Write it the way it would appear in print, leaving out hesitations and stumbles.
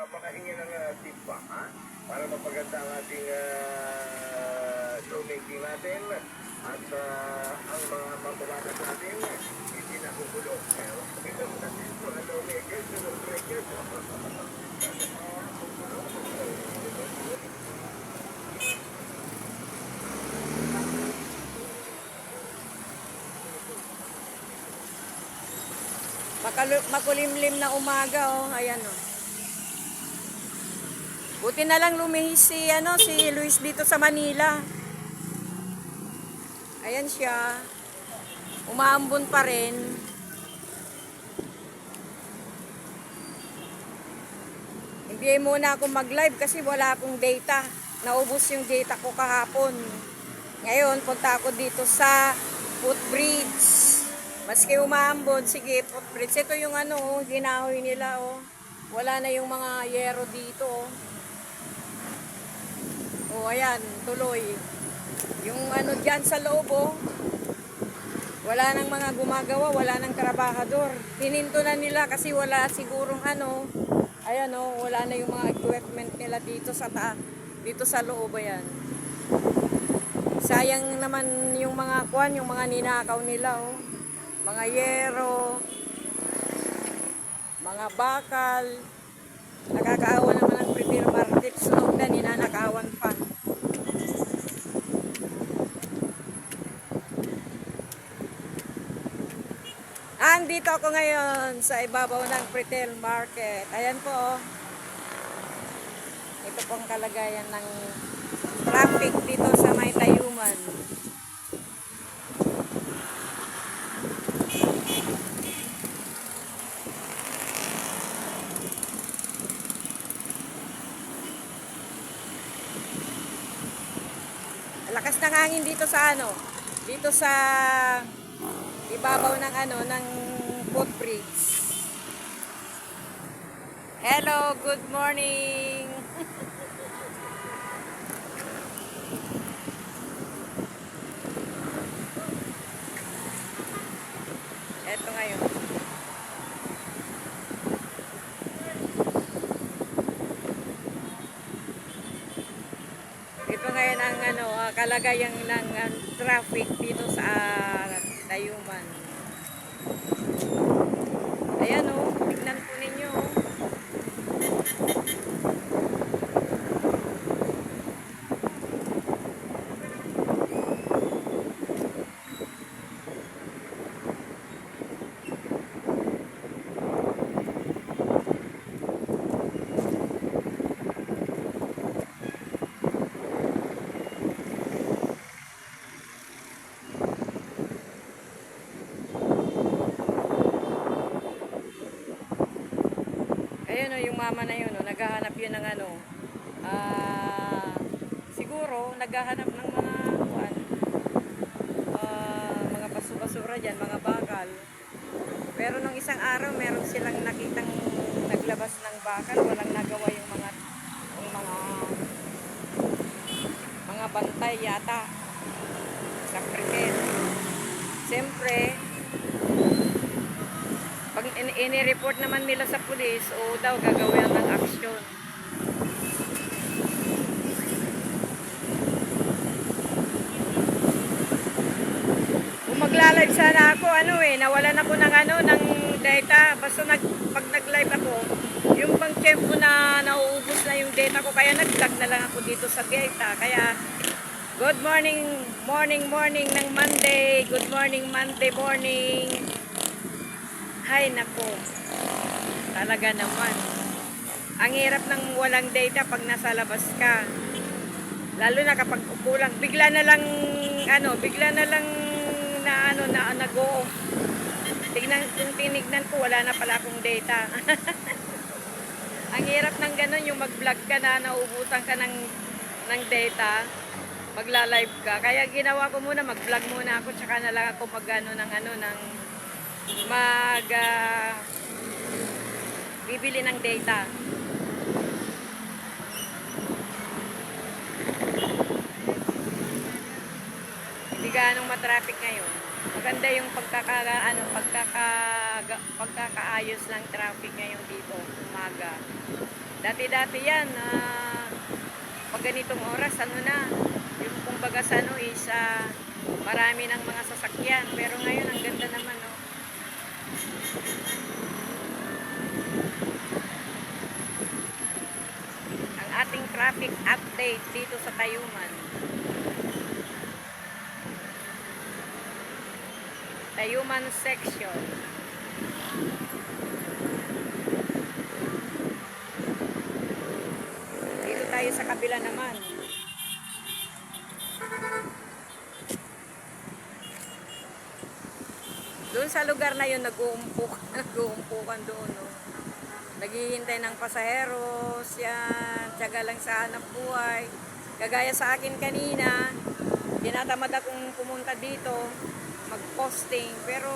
makahingi ng tip ba, ha? Para mapaganda ang ating showmaking natin at ang mga mababatas natin hindi nakukulong. Pero ito mga showmakers, showmakers. Makulimlim na umaga, oh. Ayan, oh. Buti na lang lumihis si Luis dito sa Manila. Ayan siya. Umaambon pa rin. Hindi muna ako mag-live kasi wala akong data. Naubos yung data ko kahapon. Ngayon, punta ako dito sa footbridge. Maski umaambon, sige, footbridge. Ito yung ginahoy nila, oh. Wala na yung mga yero dito, oh. Oh, ayan, tuloy. Yung dyan sa loob, oh. Wala nang mga gumagawa, wala nang trabahador. Hininto na nila kasi wala sigurong ayan, oh, wala na yung mga equipment nila dito sa loob, ayan. Sayang naman yung mga yung mga ninakaw nila, oh. Mga yero, mga bakal. Nakakaawa naman ang Premier Market. Sunog na, ninanakawan pa. Andito ako ngayon sa ibabaw ng Retail Market. Ayan po, oh. Ito pong kalagayan ng traffic dito sa May Tayuman. Lakas ng hangin dito sa dito sa ibabaw ng ng footbridge. Hello, good morning. Eto ngayon. Ito ngayon ang kalagayan ng traffic dito sa Tayuman. Ayan, oh, tignan po ninyo, oh. Ayun, oh, yung mama na yun, oh, naghahanap yun ng siguro naghahanap ng mga basura dyan, mga bakal. Pero nung isang araw meron silang nakitang naglabas ng bakal, walang nagawa yung mga bantay yata sa krimen. Siyempre, pag ini-report naman nila sa pulis, o daw gagawin ng aksyon. Kung magla-live sana ako, nawalan ako ng ng data. Basta pag nag-live ako, yung bang tempo na nauubos na yung data ko, kaya nag-vlog na lang ako dito sa data. Kaya, good morning ng Monday. Good morning, Monday morning. Hay nako, talaga naman. Ang hirap ng walang data pag nasa labas ka. Lalo na kapag kulang, bigla na lang na nag-o. Tinignan ko, wala na pala akong data. Ang hirap ng ganun, yung mag-vlog ka na, nauubusan ka ng data, magla-live ka. Kaya ginawa ko muna, mag-vlog muna ako, tsaka na lang ako bibili ng data. Hindi ganong matraffic ngayon. Maganda yung pagkakaayos ng traffic ngayon dito, umaga. Dati-dati yan, pag ganitong oras, ano na, yung kumbaga sa ano is, marami ng mga sasakyan. Pero ngayon, ang ganda naman, no? Ang ating traffic update dito sa Tayuman. Tayuman section. Dito tayo sa kabila naman. Doon sa lugar na yun, nag-uumpukan doon. No? Naghihintay ng pasaheros, yan, tiyaga lang sa hanap buhay. Kagaya sa akin kanina, tinatamad akong pumunta dito, mag-posting, pero